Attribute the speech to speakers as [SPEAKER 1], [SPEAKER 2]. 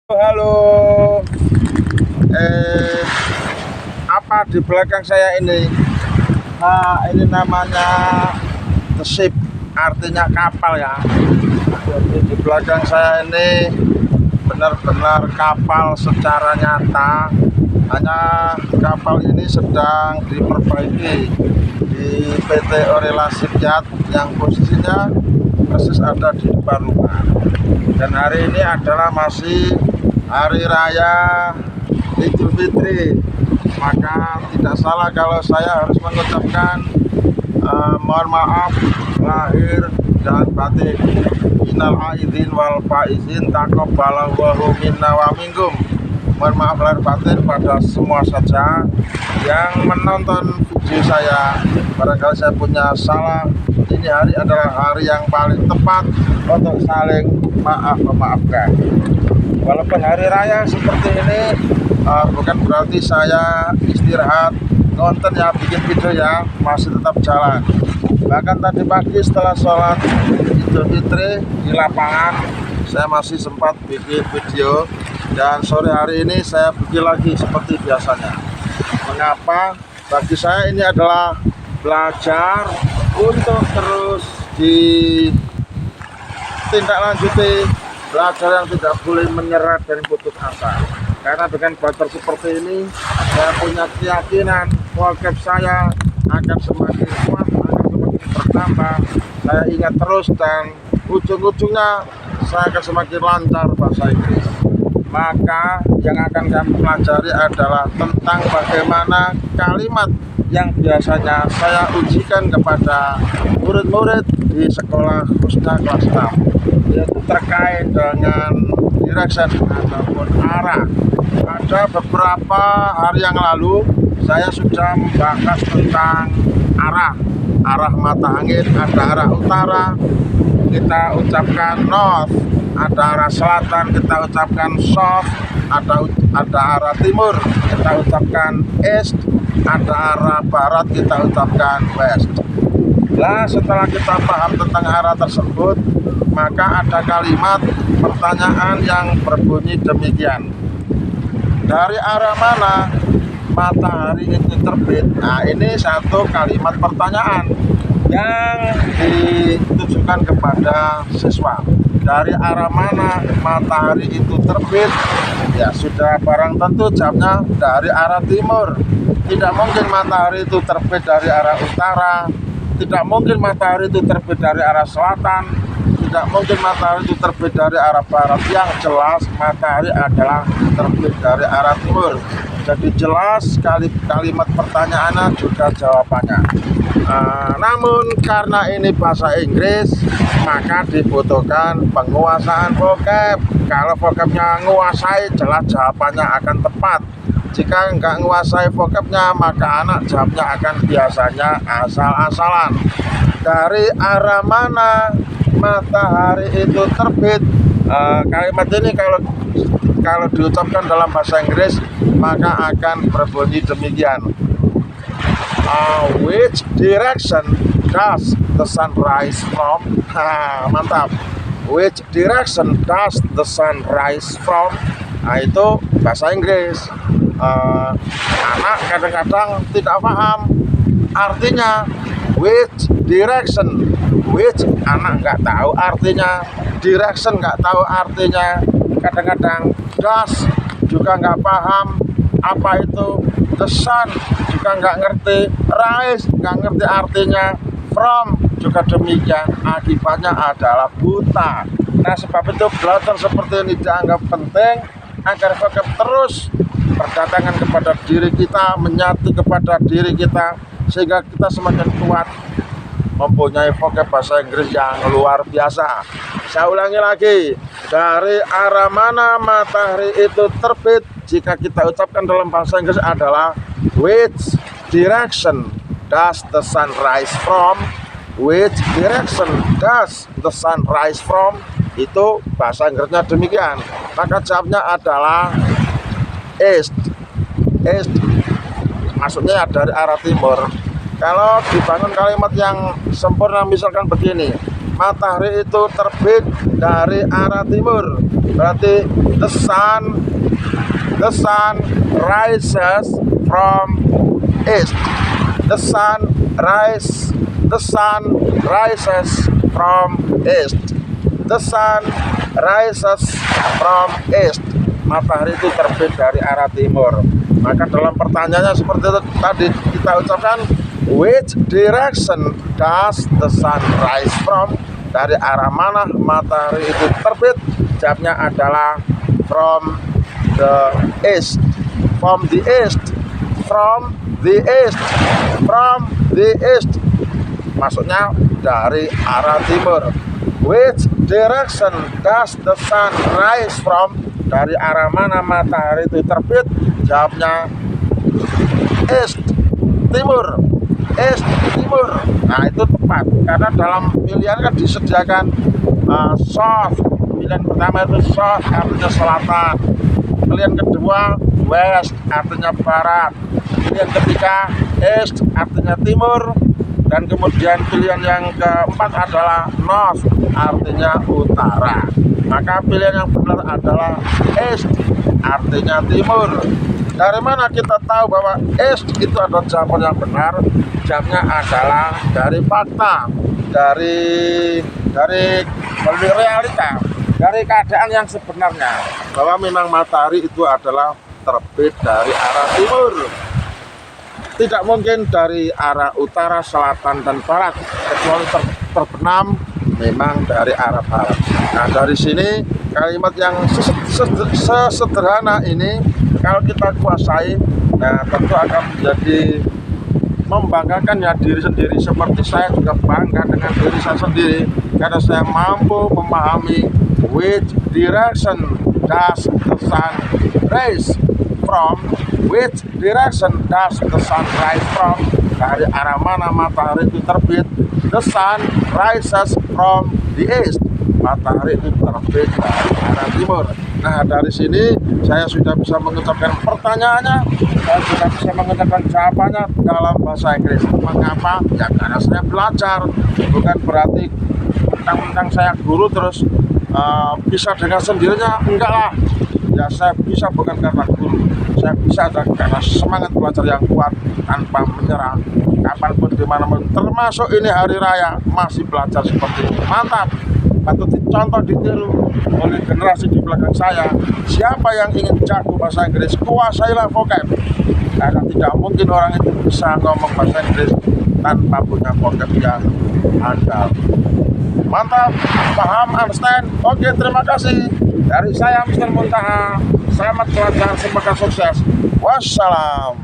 [SPEAKER 1] Halo, eh, apa di belakang saya ini? Nah, ini namanya the ship, artinya kapal ya. Jadi di belakang saya ini benar-benar kapal secara nyata. Hanya kapal ini sedang diperbaiki di PT Orela Shipyard yang posisinya persis ada di depan rumah. Dan hari ini adalah masih Hari Raya Idul Fitri, maka tidak salah kalau saya harus mengucapkan mohon maaf lahir dan batin. Minal aidin wal faizin taqabbalallahu minna wa minkum. Mohon maaf lahir batin pada semua saja yang menonton video saya. Barangkali saya punya salah, ini hari adalah hari yang paling tepat untuk saling memaafkan. Walaupun hari raya seperti ini bukan berarti saya istirahat nonton ya, bikin video ya, masih tetap jalan. Bahkan tadi pagi setelah sholat Idul Fitri di lapangan saya masih sempat bikin video, dan sore hari ini saya bikin lagi seperti biasanya. Mengapa? Bagi saya ini adalah belajar untuk terus ditindaklanjuti, belajar yang tidak boleh menyerah dan putus asa. Karena dengan belajar seperti ini, saya punya keyakinan vocab saya akan semakin kuat, akan semakin bertambah. Saya ingat terus dan ujung-ujungnya saya akan semakin lancar bahasa Inggris. Maka yang akan kami pelajari adalah tentang bagaimana kalimat yang biasanya saya ujikan kepada murid-murid di sekolah khususnya kelas 6, yaitu terkait dengan direction ataupun arah. Ada beberapa hari yang lalu saya sudah membahas tentang arah mata angin. Ada arah utara, kita ucapkan north. Ada arah selatan, kita ucapkan south. Ada arah timur, kita ucapkan east. Ada arah barat, kita ucapkan west. Nah, setelah kita paham tentang arah tersebut, maka ada kalimat pertanyaan yang berbunyi demikian: dari arah mana matahari itu terbit? Nah, ini satu kalimat pertanyaan yang ditujukan kepada siswa. Dari arah mana matahari itu terbit? Ya sudah barang tentu jawabnya dari arah timur. Tidak mungkin matahari itu terbit dari arah utara, tidak mungkin matahari itu terbit dari arah selatan, tidak mungkin matahari itu terbit dari arah barat. Yang jelas matahari adalah terbit dari arah timur. Jadi jelas kalimat pertanyaannya juga jawabannya. Namun karena ini bahasa Inggris, maka dibutuhkan penguasaan vocab. Kalau vocabnya nguasai, jelas jawabannya akan tepat. Jika nggak menguasai vocabnya, maka anak jawabnya akan biasanya asal-asalan. Dari arah mana matahari itu terbit? Kalimat ini kalau diucapkan dalam bahasa Inggris, maka akan berbunyi demikian: which direction does the sun rise from? Mantap. Which direction does the sun rise from? Nah, itu bahasa Inggris. Anak kadang-kadang tidak paham artinya which direction. Which anak nggak tahu artinya, direction nggak tahu artinya, kadang-kadang does juga nggak paham apa itu, the sun juga nggak ngerti, rise nggak ngerti artinya, from juga demikian. Akibatnya adalah buta. Nah, sebab itu belajar seperti ini dianggap penting agar vocab terus berdatangan kepada diri kita, menyatu kepada diri kita, sehingga kita semakin kuat mempunyai vocab bahasa Inggris yang luar biasa. Saya ulangi lagi, dari arah mana matahari itu terbit? Jika kita ucapkan dalam bahasa Inggris adalah which direction does the sun rise from? Which direction does the sun rise from? Itu bahasa Inggrisnya demikian. Maka jawabnya adalah east. East maksudnya dari arah timur. Kalau dibangun kalimat yang sempurna misalkan begini: matahari itu terbit dari arah timur. berarti the sun rises from east. The sun rises from east. The sun rises from east. Matahari itu terbit dari arah timur. Maka dalam pertanyaannya seperti itu tadi kita ucapkan, which direction does the sun rise from? Dari arah mana matahari itu terbit? Jawabnya adalah from the east. From the east. From the east. From the east. Maksudnya dari arah timur. Which direction does the sun rise from? Dari arah mana matahari itu terbit? Jawabnya east, timur. East, timur. Nah, itu tepat karena dalam pilihan kan disediakan south. Pilihan pertama itu south, artinya selatan. Pilihan kedua west, artinya barat. Pilihan ketiga east, artinya timur. Dan kemudian pilihan yang keempat adalah north, artinya utara. Maka pilihan yang benar adalah east, artinya timur. Dari mana kita tahu bahwa east itu adalah jawaban yang benar? Jawabnya adalah dari fakta, dari realita, dari keadaan yang sebenarnya, bahwa memang matahari itu adalah terbit dari arah timur. Tidak mungkin dari arah utara, selatan, dan barat, kecuali terbenam memang dari arah barat. Nah, dari sini kalimat yang sesederhana ini kalau kita kuasai, nah tentu akan menjadi membanggakan ya diri sendiri. Seperti saya juga bangga dengan diri saya sendiri karena saya mampu memahami which direction does the sun rise from. Which direction does the sun rise from? Dari arah mana matahari itu terbit? The sun rises from the east. Matahari itu terbit dari arah timur. Nah, dari sini saya sudah bisa mengucapkan pertanyaannya, saya sudah bisa mengucapkan jawabannya dalam bahasa Inggris. Mengapa? Ya karena saya belajar. Bukan berarti mentang-mentang saya guru terus bisa dengan sendirinya. Enggak lah. Ya saya bisa bukan karena guru, saya bisa karena semangat belajar yang kuat tanpa menyerah. Kapanpun dimanapun, termasuk ini hari raya, masih belajar seperti ini. Mantap, patut dicontoh, ditiru oleh generasi di belakang saya. Siapa yang ingin jago bahasa Inggris, kuasailah vocab. Karena tidak mungkin orang itu bisa ngomong bahasa Inggris tanpa punya vocab yang andal. Mantap, paham, understand? Oke, terima kasih. Dari saya Mr. Muntaha, selamat belajar, semoga sukses. Wassalam.